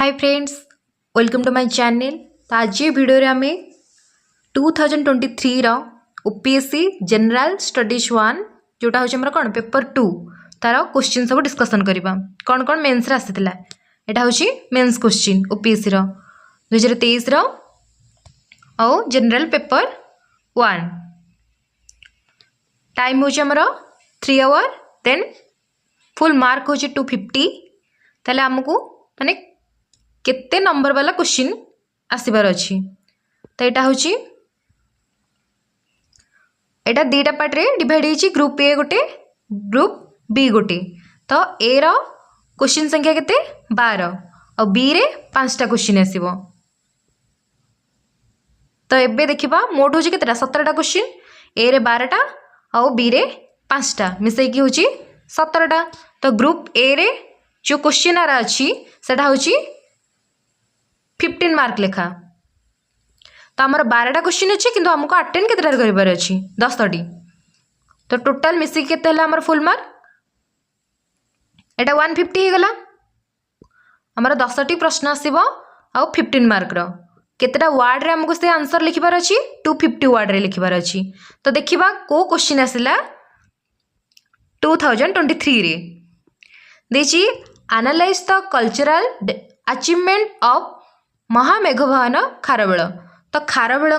Hi friends, welcome to my channel. तो आज ये वीडियो रे आमे 2023 रो ओपीएससी जनरल स्टडीज 1 जोटा होछ हमर कोन पेपर 2 तार क्वेश्चन सब डिस्कशन करबा। कोन कोन मेंस रे आसीतिला एटा होछि मेंस क्वेश्चन ओपीएससी रो 2023 रो औ जनरल पेपर 1। टाइम होछि हमर 3 आवर, देन फुल मार्क होछि 250। ताले हमकु माने केते नंबर वाला क्वेश्चन आसीबार अछि। तो एटा होछि एटा दीटा पार्ट रे डिवाइड हेछि, ग्रुप ए गोटे ग्रुप बी गोटे। तो ए रो क्वेश्चन संख्या केते 12 और बी रे 5टा क्वेश्चन आसीबो। तो एबे देखिबा मोड होछि केतेटा 17टा क्वेश्चन, ए रे 12टा और बी रे 5टा मिसै कि होछि 17टा। तो ग्रुप ए रे जो क्वेश्चन आरा अछि सेटा होछि 15 मार्क लेखा। तो आमर 12टा क्वेश्चन अच्छे किंतु हमको अटेंड केतेटार करिबार अछि 10टी। तो टोटल मिसी केते हला हमर फुल मार्क एटा 150 हे गला। हमर 10टी प्रश्न आसीबो आ 15 मार्क रो केतेटा वर्ड रे हमको से आंसर लिखिबार अछि 250 वर्ड रे लिखिबार अछि। तो देखिबा को क्वेश्चन आसिला 2023 रे देछि analyse the cultural achievement of महामेघवाहन खारवेल। तो खारवेल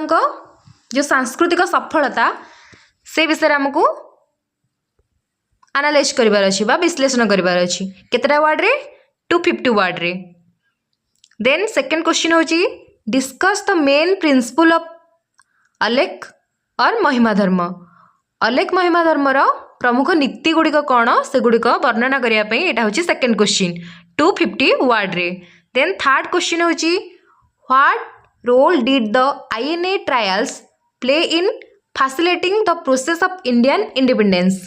जो सांस्कृतिक सफलता से विषय आमको एनालाइज करिबार अछि बा विश्लेषण करिबार अछि केतेटा वर्ड रे 250 वर्ड रे। देन सेकंड क्वेश्चन होची discuss the main principle of Alekh और महिमा धर्म। अलेख महिमा धर्म रो प्रमुख नीति गुड़िक कौन से गुड़िक वर्णना करिया पई एटा होची सेकंड क्वेश्चन 250 वर्ड रे। देन थर्ड क्वेश्चन होची What role did the INA trials play in facilitating the process of Indian independence?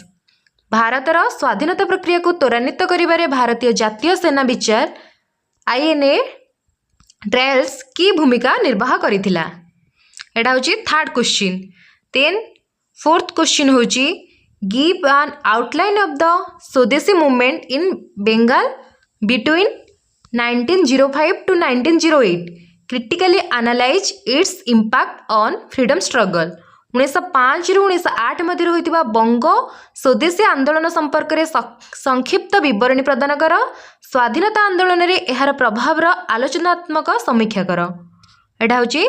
भारतर स्वाधीनता प्रक्रिया को त्वरान्वित करिबारे भारतीय जातीय सेना विचार INA ट्रायल्स की भूमिका निर्वाह करिथिला एटा होची third question. Then fourth question होची give an outline of the Swadeshi movement in Bengal between 1905 to 1908 critically analyse its impact on freedom struggle. 1905 रु 1908 मध्य होइतिबा बंग स्वदेशी आंदोलन संपर्क रे संक्षिप्त विवरणी प्रदान कर। स्वाधीनता आंदोलन रे एहार प्रभाव रो आलोचनात्मक समीक्षा कर। एटा होची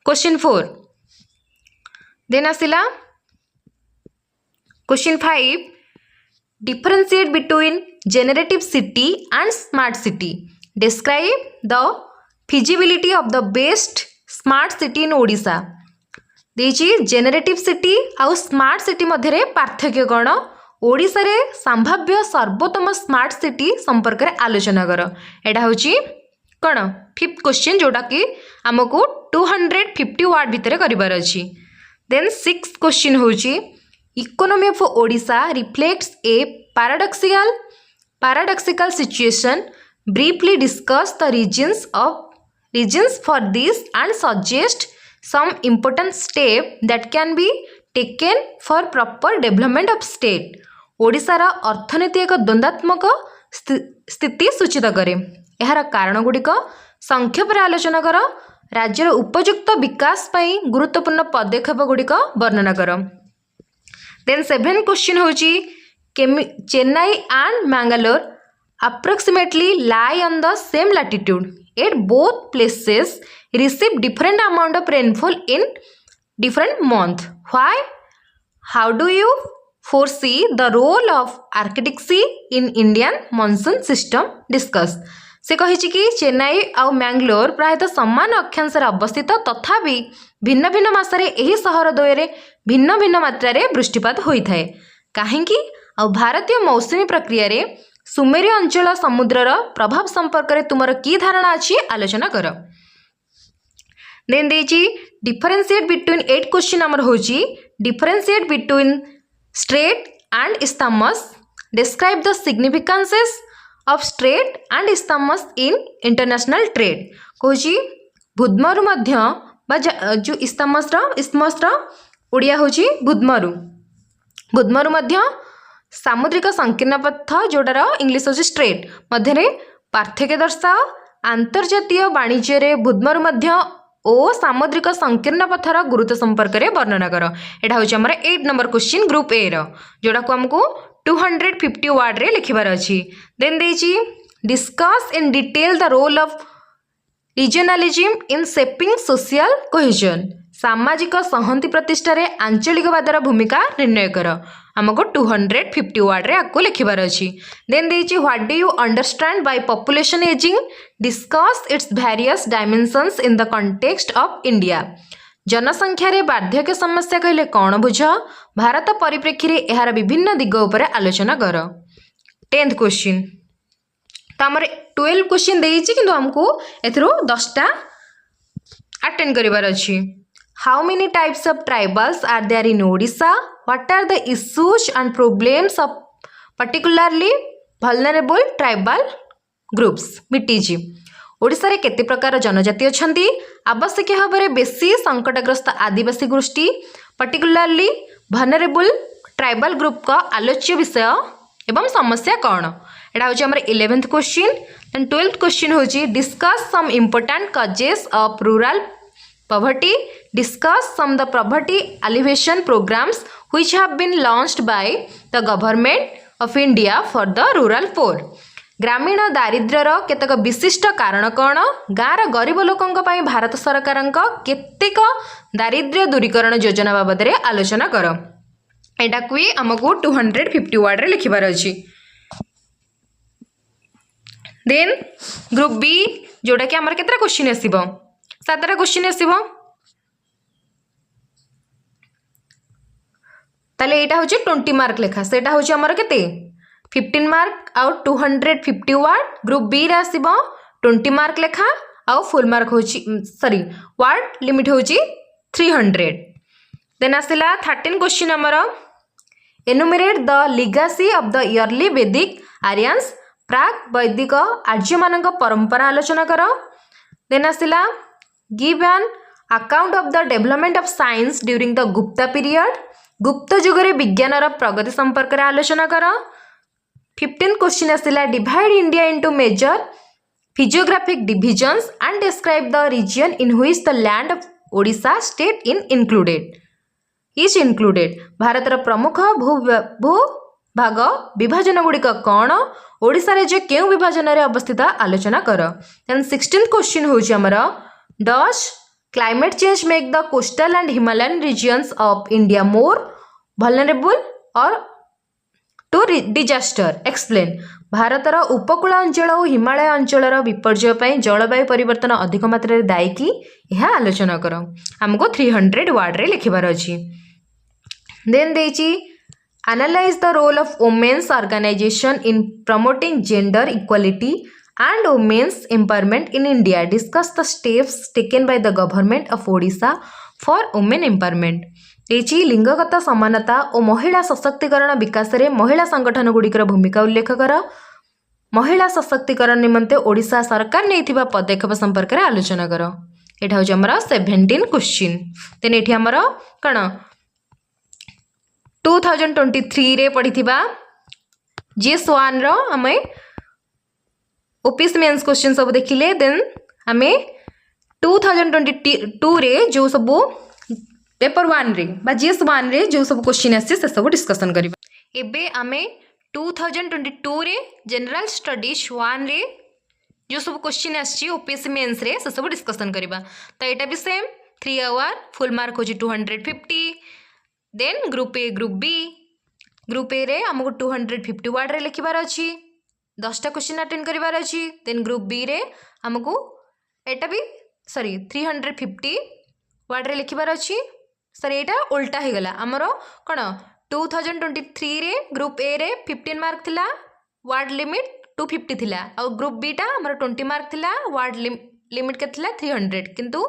क्वेश्चन 4। देन आसिला question 5 differentiate between generative city and smart city. Describe the feasibility of the best smart city in Odisha. देछि जेनरेटिव सिटी आउ स्मार्ट सिटी मध्य रे पार्थक्य कौन, ओडिशा रे संभाव्य सर्वोत्तम स्मार्ट सिटी संपर्क रे आलोचना कर। एटा होछि कौन फिफ्थ क्वेश्चन जोटा कि हमको 250 वर्ड भितर करिबार अछि। देन सिक्स्थ क्वेश्चन होछि economy of Odisha reflects a paradoxical situation. Briefly discuss the reasons for this and suggest some important step that can be taken for proper development of state. ओडिशार अर्थनीति एक द्वंद्वात्मक स्थिति सूचित करे। एहार कारण गुड़िक संक्षेप आलोचना कर। राज्यर उपयुक्त विकास पई गुरुत्वपूर्ण पदक्षेप गुड़िक वर्णना कर। देन 7th क्वेश्चन होची Chennai and Mangalore approximately lie on the same latitude, yet both places receive different amount of rainfall in different month. Why? How do you foresee the role of Arctic Sea in Indian monsoon system? Discuss. से कहिछि कि चेन्नई और मैंगलोर प्रायतः समान अक्षांश अवस्थित तथापि भिन्न भिन्न मासरे एही सहर द्वୟରେ भिन्न भिन्न मात्रा रे वृष्टिपात होई थाए। काहेकि आ भारतीय मौसुमी प्रक्रिया रे सुमेरु अंचल समुद्रर प्रभाव संपर्क रे तुमर की धारणा अछि आलोचना कर। देन देछि डिफरेंशिएट बिटवीन 8 क्वेश्चन हमर होछि differentiate between strait and isthmus. Describe the significances of strait and isthmus in international trade. कहछि भूमरु मध्य बा जो इस्थमस रो ओडिया होछि भूमरु मध्य सामुद्रिक संकीर्ण पथ जोटार इंग्लिश होछि स्ट्रेट मध्य पार्थक्य दर्शाओ आंतर्जातीय वाणिज्य रे बुधमरु मध्य ओ सामुद्रिक संकीर्ण पथर गुरुत्व संपर्क रे वर्णना कर। एटा होची हमर 8 नंबर क्वेश्चन ग्रुप ए रो जोडा को हमको 250 वर्ड रे लिखिबार अछि। देन देची discuss in detail the role of regionalism in shaping social cohesion. सामाजिक संहति प्रतिष्ठा रे आंचलिकवादर भूमिका निर्णय कर। हमको 250 वर्ड रे आपको लिखिबार अछि। देन देची what do you understand by population ageing, discuss its various dimensions in the context of India. जनसंख्या रे वार्धक्य समस्या कहले कौन बुझ, भारत परिप्रेक्षी रे एहार विभिन्न दिग उपरे आलोचना कर। 10th क्वेश्चन तो हमर 12 क्वेश्चन देइछि किंतु हमको एथरो 10टा अटेंड करिवार अछि। How many types of tribals are there in Odisha, what are the issues and problems of particularly vulnerable tribal groups. मिटिजी ओडिशा रे केते प्रकार जनजाति अछंती, आवश्यक भाबरे बेसी संकटग्रस्त आदिवासी गोष्ठी पर्टिकुलरली वल्नरेबल ट्राइबल ग्रुप का आलोच्य विषय एवं समस्या कौन। एटा होची हमर 11th question. Then 12th question होची discuss some important causes of rural poverty, discuss some the poverty alleviation programs which have been launched by the government of India for the rural poor। ग्रामीण दारिद्र्यर केतक विशिष्ट कारण कौन, गाँर गरीब लोकों पाई भारत सरकार केतेक दारिद्र्य दूरीकरण योजना बाबद रे आलोचना कर। एटा को हमको 250 वर्ड रे लिखिबार अछि। देन ग्रुप बी जोटा कि हमर केतरा क्वेश्चन आसीबो, 7टा क्वेश्चन आसीबो। ताले एटा होची 20 मार्क लेखा, सेटा होची हमर केते 15 मार्क आउ 250 वर्ड। ग्रुप बी रे आसीबो 20 मार्क लेखा आउ फुल मार्क होची सॉरी वर्ड लिमिट होची 300। देन आसिला 13 क्वेश्चन हमर enumerate the legacy of the early Vedic Aryans, प्राक वैदिक आर्य मानक परंपरा आलोचना कर। देन आसिला give an account of the development of science during the Gupta period, गुप्त जुगरे विज्ञानर प्रगति संपर्क रे आलोचना कर। 15th क्वेश्चन आसिला divide India into major physiographic divisions and describe the region in which the land of Odisha state in included is included. भारतर प्रमुख भूभाग विभाजन गुड़िक कौन, ओडिशा राज्य केउ विभाजन रे अवस्थित आलोचना कर। देन 16th क्वेश्चन होची हमर does climate change make the coastal and Himalayan regions of India more vulnerable और टू डिजास्टर, एक्सप्लेन। भारतर उपकूल अंचल और हिमालय अंचल विपर्यय पर जलवायु परिवर्तन अधिक मात्रा दायी कि यह आलोचना कर। हमको 300 वर्ड रे लिखिबार अछि। देन देची analyse the role of women's organisation in promoting gender equality and women's empowerment in India, discuss the steps taken by the government of Odisha for women empowerment। एची लिंगगत समानता और महिला सशक्तिकरण विकास रे महिला संगठन गुड़िकर भूमिका उल्लेख कर। महिला सशक्तिकरण निमंते ओडिशा सरकार नैथिबा पदक्षेप संपर्क रे आलोचना कर। एठा होची हमर 17 क्वेश्चन। देन एठी हमर कण 2023 रे पढिथिबा GS1 रो हमें ओपीएससी मेंस क्वेश्चन सब देखिले। देन आमे 2022 रे जो सब पेपर 1 रे बा GS1 रे जो सब क्वेश्चन आसी से सब डिस्कशन करिबा। एबे आमे 2022 रे जनरल स्टडीज 1 रे जो सब क्वेश्चन आसी ओपीएससी मेंस रे से सब डिस्कशन करिबा। तो एटा भी सेम 3 आवर फुल मार्क होची 250। Then group A group A रे हमको 250 वर्ड रे लिखिबार अछि, 10टा क्वेश्चन अटेंड करिवार अछि। देन ग्रुप बी रे हमको एटा भी सॉरी 350 वर्ड रे लिखिबार अछि। सॉरी एटा उल्टा हे गला हमरो कोन 2023 रे ग्रुप ए रे 15 मार्क थिला, वर्ड लिमिट 250 थिला और ग्रुप बी टा हमरो 20 मार्क थिला, वर्ड लिमिट के थिला 300 किंतु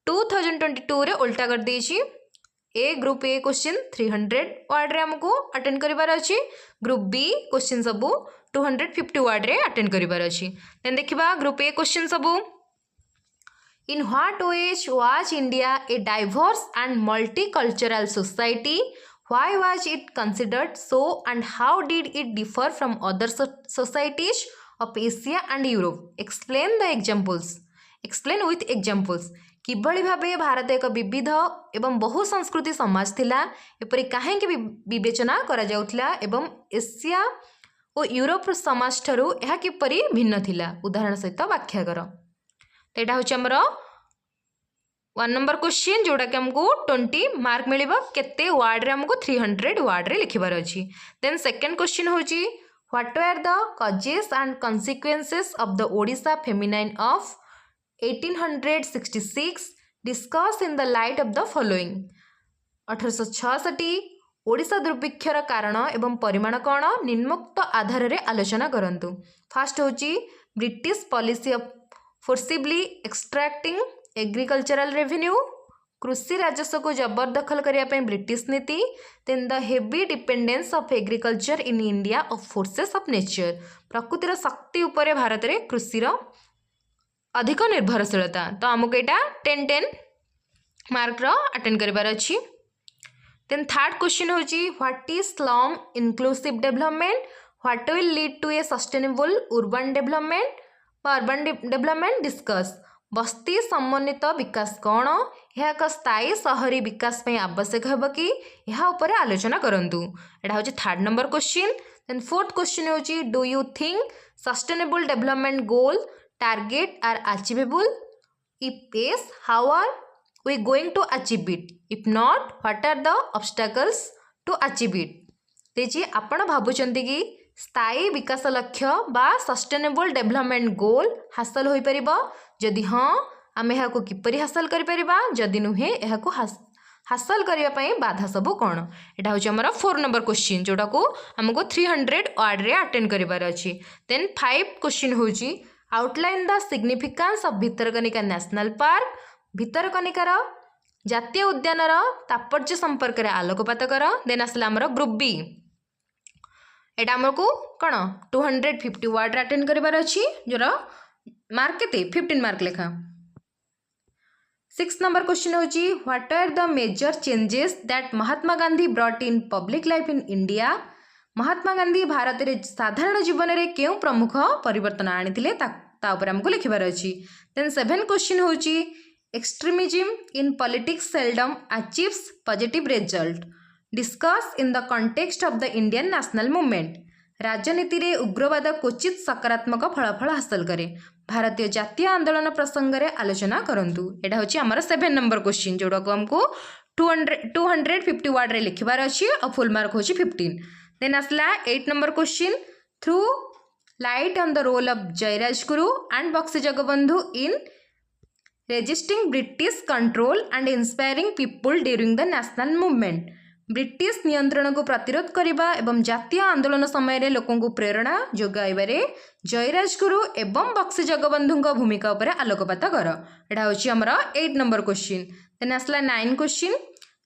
2022 रे उल्टा कर देछि। ए ग्रुप ए क्वेश्चन 300 वर्ड रे हमको अटेंड करिवार अछि, ग्रुप बी क्वेश्चन सब 250 वर्ड रे अटेंड करिवार अछि। देन देखिबा ग्रुप ए क्वेश्चन सब in what ways was India a diverse and multicultural society, why was it considered so and how did it differ from other societies of Asia and Europe. Explain the examples. Explain with examples. किभली भावे भारत एक विविध एवं बहु संस्कृति समाज थिला एपरि काहेकि विवेचना करा जाउथला एवं एशिया और यूरोप समाज ठारू यह किपरि भिन्न थिला उदाहरण सहित व्याख्या कर। तो यहाँ हूँ आमर 1 नंबर क्वेश्चन जोटा कि आमको 20 मार्क मिल केते वार्ड रे आमको 300 वार्ड रे लिखिबार अछि। देन सेकंड क्वेश्चन होची what are the causes and consequences of the Odisha famine of 1866 discuss in the light of the following. 1866 Odisha दुर्भिक्षर कारण एवं परिमाण कौन निम्नोक्त आधार रे आलोचना करंतु। फर्स्ट होची British policy of forcibly extracting agricultural revenue कृषि राजस्व को जबरदखल करने ब्रिटिश नीति। Then the heavy dependence of agriculture in India of forces of nature प्रकृतिर शक्ति उपरे भारत में कृषिर अधिक निर्भरशीलता। तो आमको यहाँ 10 मार्क अटेंड करार अच्छी। देन थर्ड क्वेश्चन होची what is slum inclusive development what will lead to a sustainable urban development urban development discuss. बस्ती समन्वित विकास कौन यह एक स्थायी शहरी विकास में आवश्यक है कि यह उपर आलोचना करंतु। एटा होची 3rd number question. Then 4th question होची do you think sustainable development goal target are achievable if yes how are we going to achieve it if not what are the obstacles to achieve it. तेजी आपण भाबुचंती कि स्थायी विकास लक्ष्य बा sustainable development गोल हासिल हो परिबा जदि हाँ आमे यह किपरि हासिल करि परिबा जदि नुहे यह हासिल करबा पई बाधा सब कोन। एटा होची हमर 4 नंबर क्वेश्चन जोटा को हमको 300 वर्ड रे अटेंड करिबार अछि। देन 5 क्वेश्चन होची outline the significance of Bhitarkanika national park भितरकनिकार जातीय उद्यानर तात्पर्य संपर्क रे आलोकपात कर। देन आसला हमर ग्रुप बी एटा हमको कौन 250 वर्ड अटेंड करिबार अछि जोर मार्क केते 15 मार्क लेखा। 6 नंबर क्वेश्चन होची what are the major changes that Mahatma Gandhi brought in public life in India. Mahatma Gandhi Bharat रे साधारण जीवन रे केउ प्रमुख परिवर्तन आनिथिले ता ऊपर हमको लिखिबार अछि। देन 7 क्वेश्चन होची extremism in politics seldom achieves positive result discuss in the context of the Indian national movement. राजनीति रे उग्रवाद क्वचित सकारात्मक फलाफल हासिल करे भारतीय जातीय आंदोलन प्रसंग रे आलोचना करंतु। एटा होची हमर 7 नंबर क्वेश्चन जोड़ा को हमको 250 वर्ड रे लिखिबार अछि और फुल मार्क होची 15। देन आसला 8 number question through light on the role of Jayraj Guru and Bakshi Jagabandhu in resisting British control and inspiring people during the national movement. British नियंत्रण को प्रतिरोध करने एवं जातीय आंदोलन समय लोकों को प्रेरणा जोगाइबारे जयराज गुरु एवं बक्सी जगबंधु भूमिका उपर आलोकपात कर। एटा होची हमरा 8 नंबर क्वेश्चन। देन आसला 9 question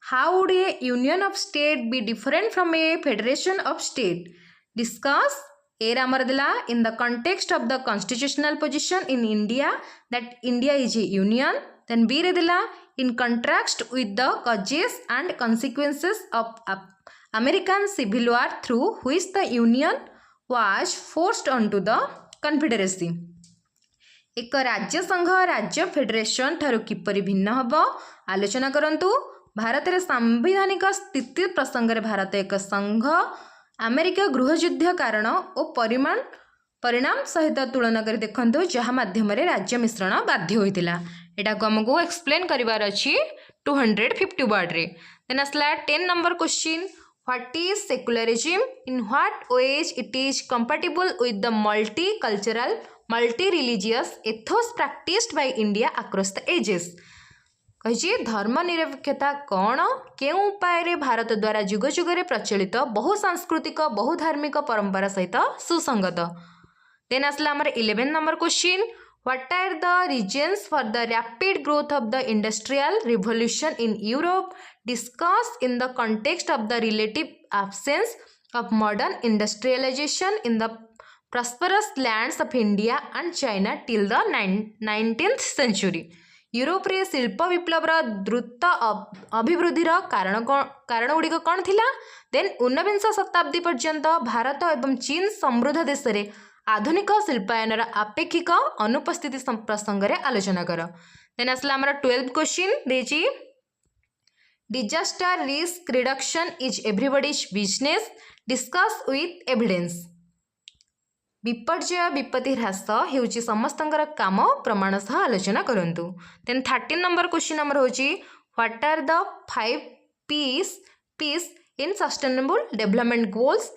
how would a union of state be different from a federation of state discuss. एर आमर दिला in the context of the constitutional position in India that India is a union. Then B रे दिला in contrast with the causes and consequences of American Civil War through which the Union was forced onto the Confederacy। एक राज्य संघ राज्य federation ठारू किपरि भिन्न हबो आलोचना करंतु। भारत रे संवैधानिक स्थिति प्रसंग रे भारत एक संघ अमेरिका गृहयुद्ध कारण और परिणाम सहित तुलना कर देखंतु जहाँ माध्यम रे राज्य मिश्रण बाध्य होइतिला। एटा को हमको एक्सप्लेन करिवार अछि 250 वर्ड रे। देन आसला 10 number question what is secularism in what ways it is compatible with the multicultural multi religious ethos practised by India across the ages. कही धर्मनिरपेक्षता कौन केउ उपाय रे भारत द्वारा जुग जुग प्रचलित बहुसांस्कृतिक बहुधार्मिक परंपरा सहित सुसंगत। देन आसला हमर 11 number question What are the reasons for the rapid growth of the Industrial Revolution in Europe? Discuss in the context of the relative absence of modern industrialization in the prosperous lands of India and China till the 19th century. Europe रे शिल्प विप्लव द्रुत अभिवृद्धिर कारण गुड़िक कौन थिला। Then 19 शताब्दी पर्यंत भारत एवं चीन समृद्ध देश रे आधुनिक शिल्पायनर आपेक्षिक अनुपस्थिति प्रसंग रे आलोचना कर। देन आसला हमर 12 क्वेश्चन देची disaster risk reduction is everybody's business discuss with evidence. विपर्जय विपत्ति ह्रास हेउची समस्तंकर काम प्रमाण सह आलोचना करंतु। देन 13 नंबर क्वेश्चन हमर होची what are the 5 Ps in sustainable development goals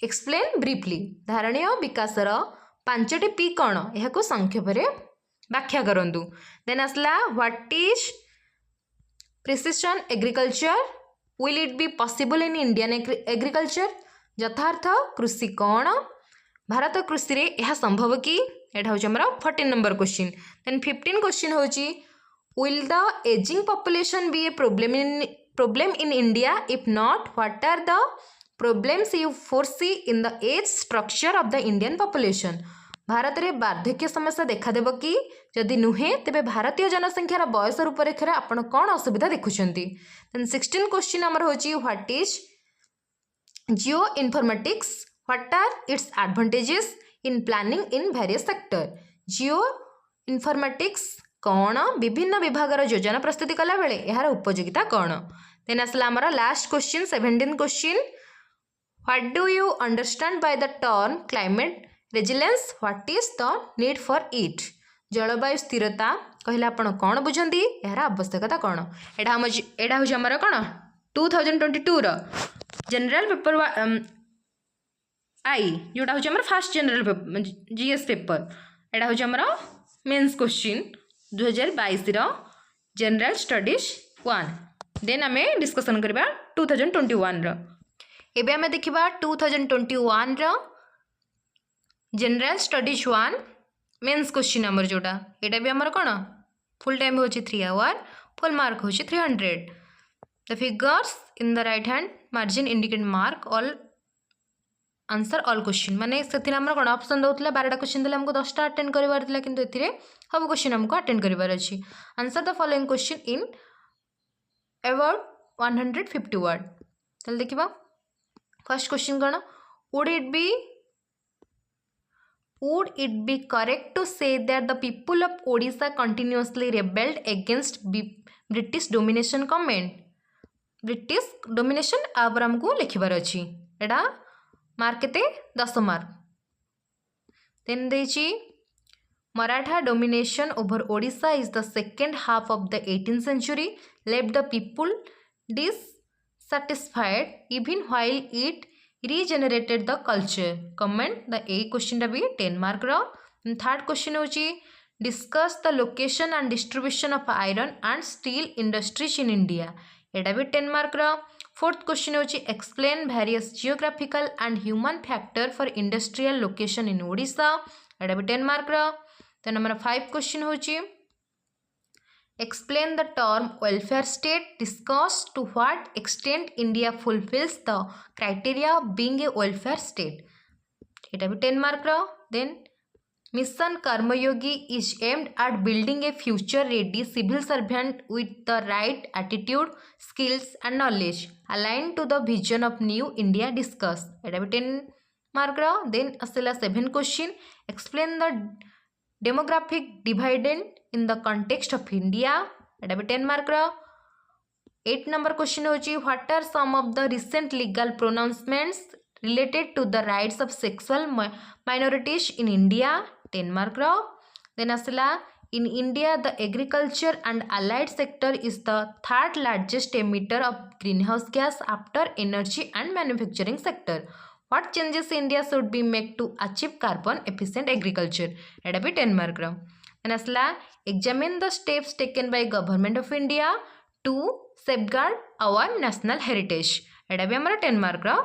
explain briefly. धारणीय विकासर 5टी पी कौन यह संक्षेप में व्याख्या करंतु। देन आसला what is precision agriculture will it be possible in Indian agriculture. यथार्थ कृषि कौन भारत कृषि रे यह संभव कि एटा होची हमर 14 नंबर क्वेश्चन। देन 15 क्वेश्चन होची will the ageing population be a problem in India if not what are the problems you foresee in the age structure of the Indian population. भारत रे वार्धक्य समस्या देखा देबो कि जदि नुहे तेबे भारतीय जनसंख्यार बयस रूपरेखा आपण कौन असुविधा देखुछंती। देन 16 क्वेश्चन हमर होची what is geoinformatics what are its advantages in planning in various sector. Geoinformatics कौन विभिन्न विभागर योजना प्रस्तुति कला बेले यार उपयोगिता कौन। देन आसला हमर last question 17 question what do you understand by the term climate resilience what is the need for it. जलवायु स्थिरता कहले आपण कौन बुझंती यार आवश्यकता कौन। एडा होची हमर कौन 2022 रो जनरल पेपर आई जोटा हूँ आम first general paper GS paper एटा हूँ आम mains question 2022 general studies 1। Then आम डिस्कसन करबा 2021 रो। एबे आम देखिबा 2021 रो जनरल स्टडीज 1 मेन्स क्वेश्चन आमर जोटा एटा भी आमर कौन फुल टाइम होची 3 आवर फुल मार्क होची 300। The figures in the right hand margin indicate mark all answer all question माने से आम कौन ऑप्शन दौला 12टा क्वेश्चन देले हमको 10टा अटेंड करार था किंतु एथिरे सब क्वेश्चन हमको अटेंड करार अच्छी। Answer the following question in about 150 word. चल देखिबा फर्स्ट क्वेश्चन कौन would it be correct to say that the people of Odisha continuously rebelled against British domination comment. British domination आपर हमको लिखबार अच्छी एटा मार्क केते 10 मार्क। देन देची Maratha domination over Odisha is the second half of the 18th century left the people dissatisfied even while it regenerated the culture. Comment the A question टा भी 10 mark रो। थर्ड क्वेश्चन होची discuss the location and distribution of iron and steel industries in India एटा भी 10 mark रो। Fourth question होची explain various geographical and human factor for industrial location in Odisha एटा भी 10 मार्क रो। देन नंबर 5 क्वेश्चन होची explain the term welfare state discuss to what extent India fulfils the criteria of being a welfare state एटा भी 10 mark रो। Then mission Karmayogi is aimed at building a future ready civil servant with the right attitude, skills and knowledge aligned to the vision of new India discuss एटा भी 10 mark रो। Then असला 7 question explain the demographic dividend in the context of India एटा भी 10 mark रो। 8 number question होची what are some of the recent legal pronouncements related to the rights of sexual minorities in India 10 mark ro. Then asla in India the agriculture and allied sector is the third largest emitter of greenhouse gas after energy and manufacturing sector. What changes India should be made to achieve carbon efficient agriculture eta bhi 10 mark ro. Then asla examine the steps taken by government of India to safeguard our national heritage eta bhi hamara 10 mark ro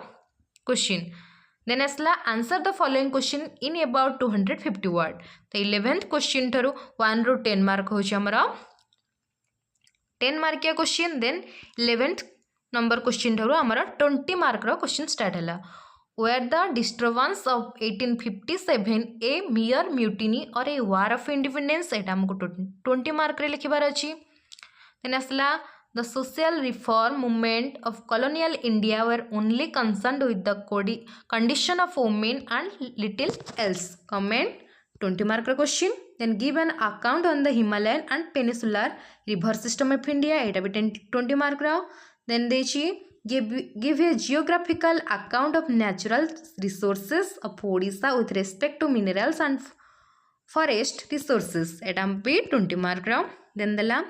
question. Then आसला answer the following question in about 250 word. तो 11th question ठारू 1 रू 10 mark होची हमरा 10 मार्किया question. Then 11th number question ठारू हमरा 20 mark रो क्वेश्चन स्टार्ट हला were the disturbance of 1857 a mere mutiny और ए वार ऑफ इंडिपेंडेंस एटा हमको 20 मार्क रे लिखिबार अछि। देन आसला the social reform movement of colonial India were only concerned with the condition of women and little else. Comment 20 mark question. Then give an account on the Himalayan and peninsular river system of India. Eta bhi 20 mark rao. Then dechi give a geographical account of natural resources of Odisha with respect to minerals and forest resources. Eta bhi 20 mark rao. Then the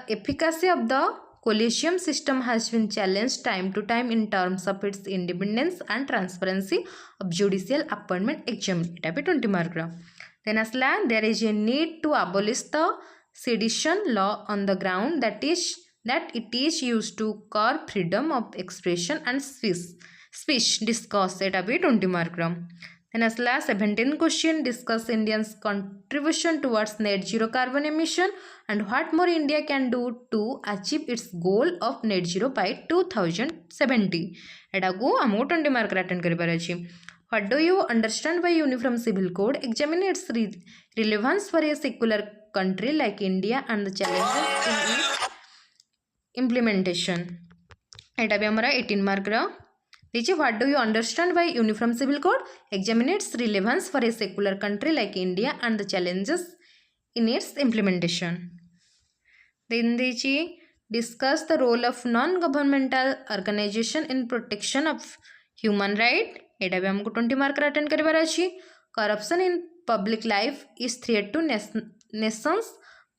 efficacy of the Coliseum system has been challenged time to time in terms of its independence and transparency of judicial appointment exam. Eta bhi 20 mark rao. Then asla there is a need to abolish the sedition law on the ground that it is used to curb freedom of expression and speech. Discuss. Eta bhi 20 mark rao. Then asla 17th question, discuss India's contribution towards net zero carbon emission and what more India can do to achieve its goal of net zero by 2070. Eta go ammo 20 mark attend karibar achi. What do you understand by Uniform Civil Code? Examine its relevance for a secular country like India and the challenges in its implementation. Eta bhi hamara 18 mark ra. What do you understand by Uniform Civil Code? Examine its relevance for a secular country like India and the challenges in its implementation. Then discuss the role of non-governmental organization in protection of human right. एटा भी हमको 20 mark attend करिबार अछि. Corruption in public life is threat to nation's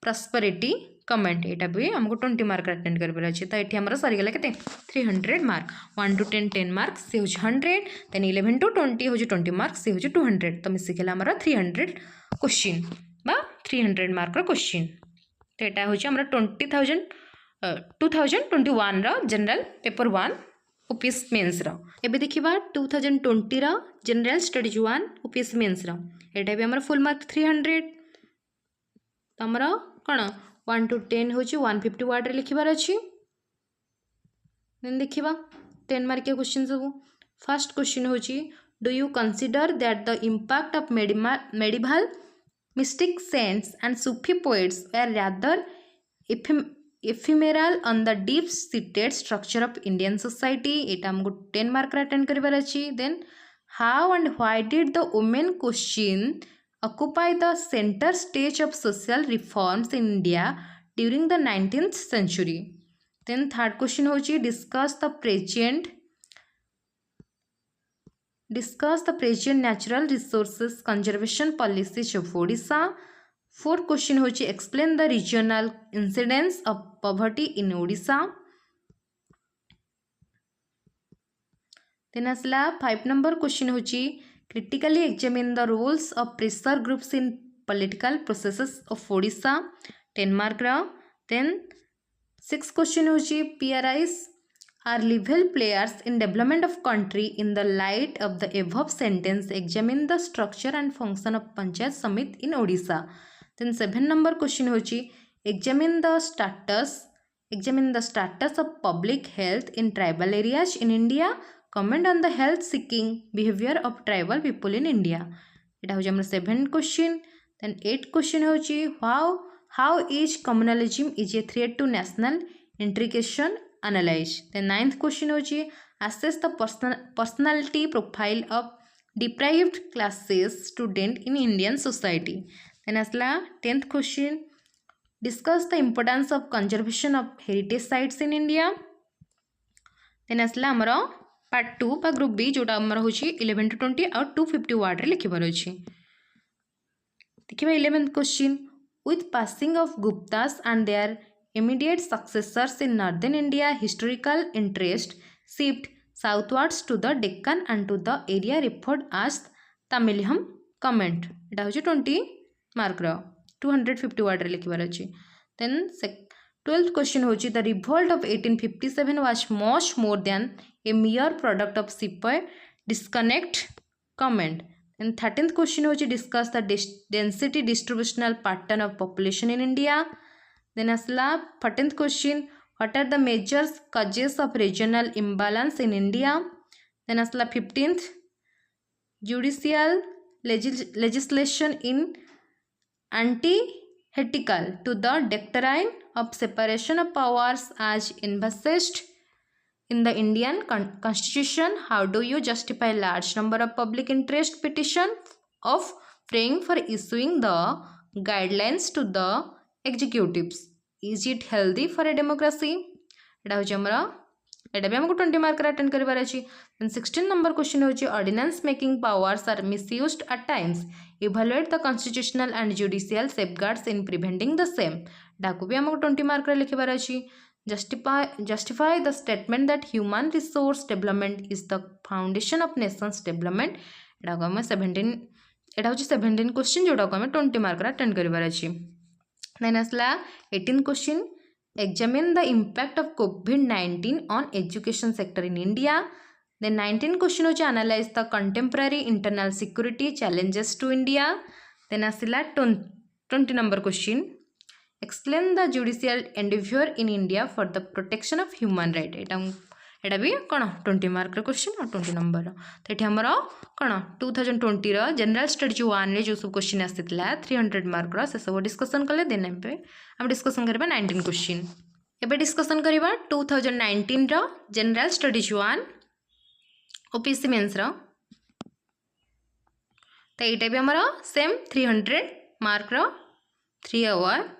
prosperity. Comment एटा भी हमको 20 mark attend करिबार अछि. तो एठी हमरा सरी गेला केते 300 मार्क. 1 to 10 मार्क से हो 100. देन 11 to 20 हो 20 मार्क से हो 200. तो मिसी गेला हमरा 300 क्वेश्चन बा 300 मार्क रो क्वेश्चन. तो एटा हो हमरा 2021 रो जनरल पेपर 1 ओपीएस मेंस रो. एबे देखिबा 2020 रो जनरल स्टडीज 1 ओपीएस मेंस रो. एटा भी हमरा फुल मार्क 300. तो हमरा कोन 1 to 10 होची 150 वर्ड रे लिखिबार अछि. देन देखिबा 10 मार्क के क्वेश्चन सब. फर्स्ट क्वेश्चन होची, do you consider that the impact of medieval mystic saints and Sufi poets were rather ephemeral on the deep-seated structure of Indian society? एटा हमको 10 मार्क अटेंड करिबार अछि. Then how and why did the women question occupy the center stage of social reforms in India during the 19th century? Then third question होची, discuss the present natural resources conservation policies of Odisha. Fourth question होची, explain the regional incidence of poverty in Odisha. Then asla 5 number question होची, critically examine the roles of pressure groups in political processes of Odisha. 10 mark ra. Then 6 question होची, PRIs are level players in development of country. In the light of the above sentence, examine the structure and function of Panchayat Samit in Odisha. Then 7 number question होची, examine the status of public health in tribal areas in India. Comment on the health seeking behavior of tribal people in India. एटा हो हमर 7 question. Then 8 question होची, how is communalism is a threat to national integration? Analyze. Then 9th question होची, assess the personality profile of deprived classes student in Indian society. Then asla 10th question, discuss the importance of conservation of heritage sites in India. Then asla हमर part 2 बा group B जोटा हमर होची 11 to 20 और 250 word रे लिखिबार अछि. देखिबा 11th question, with passing of Guptas and their immediate successors in northern India, historical interest shift southwards to the Deccan and to the area referred as Tamilham. Comment एटा होची 20 mark रो 250 word रे लिखिबार अछि. Then 12th question होची, the revolt of 1857 was much more than a mere product of sepoy disconnect. Comment. And 13th question होची, discuss the density distributional pattern of population in India. Then asla 14th question, what are the major causes of regional imbalance in India? Then asla 15th, judicial legislation in antithetical to the doctrine of separation of powers as envisaged in the Indian Constitution? How do you justify large number of public interest petition of praying for issuing the guidelines to the executives? Is it healthy for a democracy? एटा हूँ आमर एटा भी आमको 20 mark attend कर अच्छी। 16 number question होची ordinance making powers are misused at times evaluate the constitutional and judicial safeguards in preventing the same. डाकू भी आमको 20 मार्क लिखबार अच्छी। justify the statement that human resource development is the foundation of nation's development। एटा को आम 17 एटा हूँ 17 question जोटा को आम 20 मार्क अटेंड कर अच्छी। देन आसला 18 question examine the impact of COVID-19 on education sector in India। Then 19 question होची analyze the contemporary internal security challenges to India। Then आसिला 20 number question explain the judicial endeavor in India for the protection of human right। एटा भी कौन 20 mark question और 20 number. तो ये आमर कौन 2020 general studies 1 रे जो सब क्वेश्चन आसाला 300 मार्क से सब डिस्कसन कले। देन आम डिस्कसन करबा 19 क्वेश्चन। एबे डिस्कसन करबा 2019 रो जनरल स्टडीज 1 ओपीसी मेंस रो। तो एटा भी आमर सेम 300 मार्क रो 3 आवर।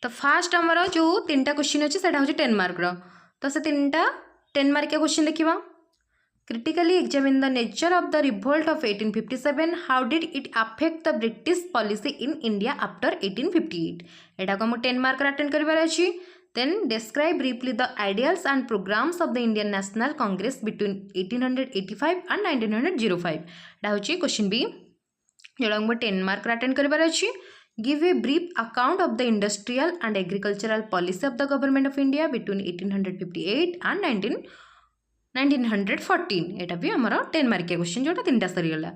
तो फास्ट आमर जो 3टा क्वेश्चन अछि सेटा होछि 10 मार्क रो। तो से 3टा 10 मार्क क्वेश्चन देखिबा। Critically examine the nature of the revolt of 1857। How did it affect the British policy in India after 1858? एटा को हम 10 मार्क अटेंड करबार अछि। Then describe briefly the ideals and programs of the Indian National Congress between 1885 and 1905। एटा होछि question B जोड़ा हम 10 mark attend करबार अछि। Give a brief account of the industrial and agricultural policy of the government of India between 1858 and 1914। एटा भी आमर 10 mark question जोटा 3टा सरीगला।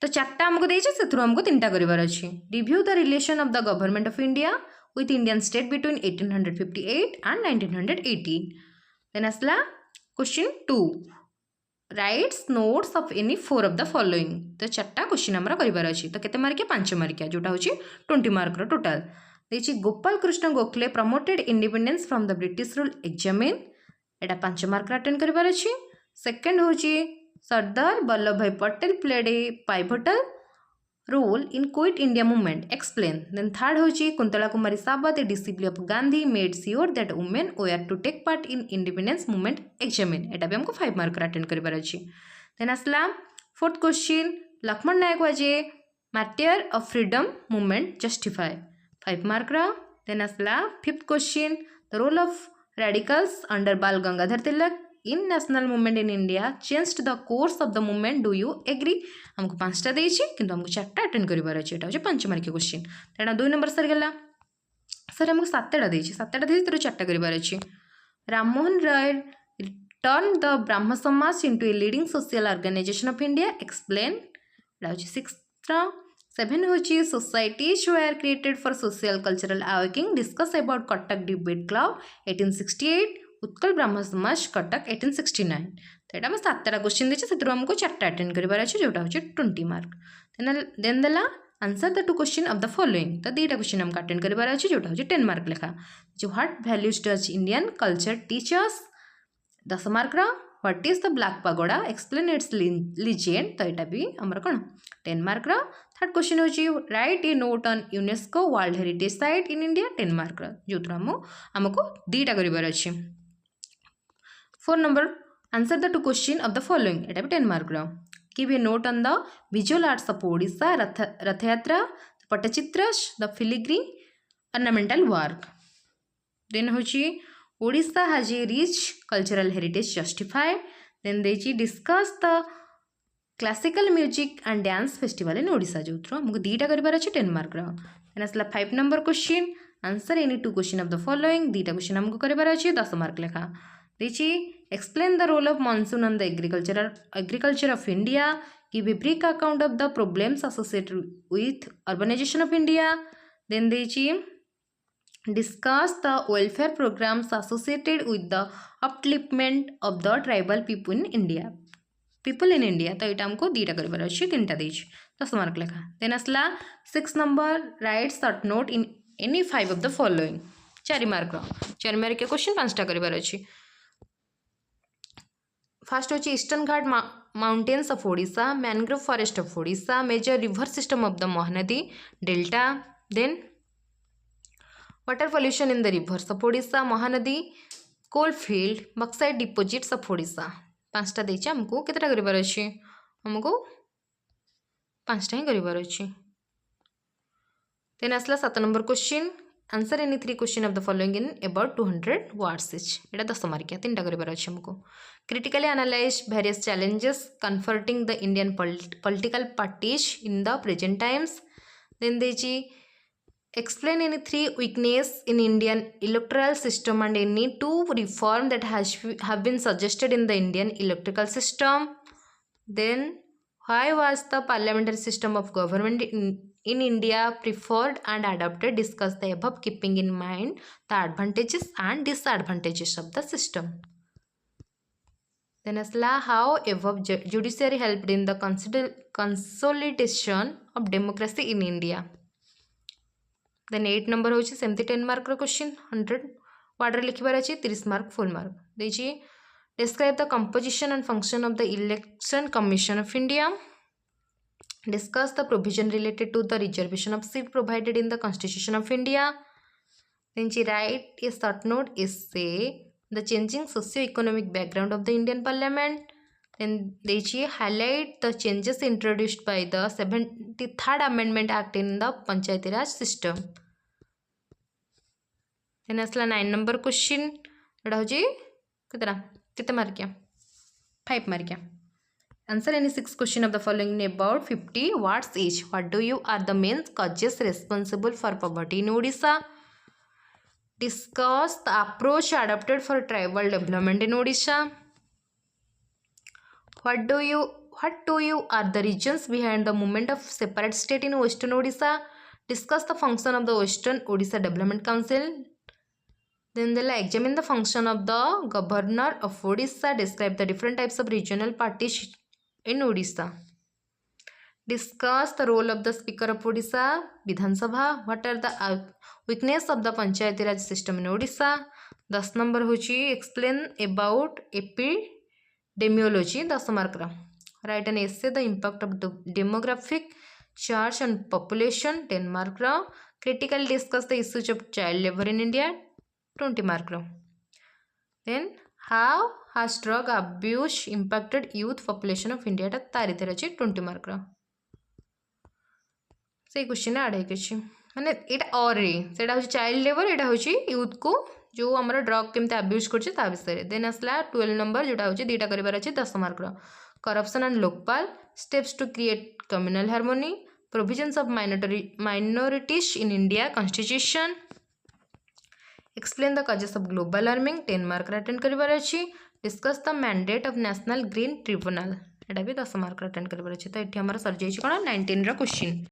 तो 4टा हमको देछि सेथुर हमको 3टा करिवार अछि। Review the relation of the government of India with Indian state between 1858 and 1918। Then आसला question 2 writes notes of any 4 of the following. तो 4टा क्वेश्चन हमर करिवार अछि। तो केते मार्क 5 मार्क जोटा होछि 20 मार्क रो टोटल देछि। Gopal Krishna Gokhale promoted independence from the British rule examine. एटा 5 मार्क अटेंड करबार अछि। सेकंड होछि Sardar Vallabh Bhai Patel played a pivotal role in quit India movement explain. Then third होछि Kuntala Kumari Sawant a discipline of Gandhi made sure that women were to take part in independence movement examine. एटा भी हमको 5 mark attend करबार अछि। Then आसला fourth question Laxman Nayak was a martyr of freedom movement justify 5 mark रा। Then आसला fifth question the role of radicals under Bal Gangadhar Tilak in national movement in India changed the course of the movement। do you agree? हमको 5टा देछि किंतु हमको 4टा attend करिवार अछि। एटा होछि 5 mark question. तेना 2 नंबर सर गेला। सर हमको 7टा देछि 7टा देछि तर 4टा करिवार अछि। Rammohan Roy turned the Brahma Samaj into a leading social organization of India explain। एटा होछि 6टा। 7 होछि societies were created for social cultural awakening discuss about Katak debate club 1868 Utkal ब्रह्म समाज कटक 1869। तो एटा हम 7टा क्वेश्चन देछि सेतरो हमको 4टा अटेंड करिवार अछि जोटा होछि 20 मार्क। देन देला answer the 2 question of the following. तो 2टा क्वेश्चन हमको अटेंड करिवार अछि जोटा होछि 10 मार्क लेखा। जो what values does Indian culture teach us 10 mark रा। What is the black pagoda explain its legend. तो एटा भी हमर कोन 10 मार्क रा। थर्ड क्वेश्चन होछि write a note on UNESCO world heritage site in India 10 mark रा जोत्र हमको 2टा करिवार अछि। 4 number answer the 2 question of the following. एटा भी 10 मार्क रा। Give a note on the visual arts of Odisha Rath Yatra Pattachitra the filigree ornamental work। Then होछि Odisha has a rich cultural heritage justified. Then देछि discuss the classical music and dance festival in Odisha जोत्र हमको 2टा करिवार अछि 10 मार्क रा। देन आसला 5 number question answer any 2 question of the following. 2टा क्वेश्चन हमको करिवार अछि 10 मार्क लेखा देछि। Explain the role of monsoon on the agriculture of India. Give a brief account of the problems associated with urbanisation of India. Then देछि discuss the welfare programs associated with the upliftment of the tribal people in India। तो ये हमको 2टा करिवार अछि 3टा देछि 10 mark लेखा। Then आसला 6 number write short note in any 5 of the following 4 mark के क्वेश्चन 5टा करिवार अछि। फर्स्ट होची eastern ghat mountains of Odisha, mangrove forest of Odisha, major river system of the Mahanadi delta, then water pollution in the rivers of Odisha, Mahanadi, coal field, bauxite deposits of Odisha. 5टा देछि हमको केतेटा करिवार अछि, हमको 5टा ही करिवार अछि। देन आसला 7 number question, answer any 3 question of the following in about 200 words each. एटा 10 मार्किया 3टा करिवार अछि हमको। Critically analyse various challenges confronting the Indian political parties in the present times. Then देछि explain any 3 weakness in Indian electoral system and any 2 reform that have been suggested in the Indian electoral system. Then why was the parliamentary system of government in India preferred and adopted? Discuss the above keeping in mind the advantages and disadvantages of the system. Then asla how above judiciary helped in the consolidation of democracy in India. Then 8 number होची सेमती 10 mark question 100 word लिखबार अछि 30 mark full mark देछि। Describe the composition and function of the election commission of India. Discuss the provision related to the reservation of seat provided in the constitution of India. Then write a short note essay the changing socio economic background of the Indian parliament. Then देछि highlight the changes introduced by the 73rd amendment act in the Panchayati Raj system. Then आसला 9 number question एटा होची केतरा केते मार्किया 5 मार्किया। Answer any 6 question of the following in about 50 words each. What do you are the main causes responsible for poverty in Odisha. Discuss the approach adopted for tribal development in Odisha. What do you are the reasons behind the movement of separate state in Western Odisha? Discuss the function of the Western Odisha Development Council. Then they'll examine the function of the governor of Odisha. Describe the different types of regional parties in Odisha. Discuss the role of the Speaker of Odisha Vidhan Sabha. What are the weakness of the Panchayati Raj system in Odisha. 10 number होची explain about epidemiology 10 mark रा. Write an essay the impact of the demographic change on population 10 mark रा. Critically discuss the issues of child labor in India 20 mark रा. Then how has drug abuse impacted youth population of India टा तारितर अछि 20 mark रा. से question आड होइछि माने एटा और रे सेटा होछि चाइल्ड लेबर एटा होछि यूथ को जो हमरा ड्रग केमते अब्यूज करछि ता विषय। देन आसला 12 नंबर जोटा होछि दीटा करिवार अछि 10 मार्क रो। Corruption and Lokpal steps to create communal harmony. Provisions of minorities in India constitution. Explain the causes of global warming 10 mark attend करिवार अछि। Discuss the mandate of national green tribunal एटा भी 10 मार्क अटेंड करिवार अछि। तो एठी हमरा सर जाइछि कोन 19 रो क्वेश्चन।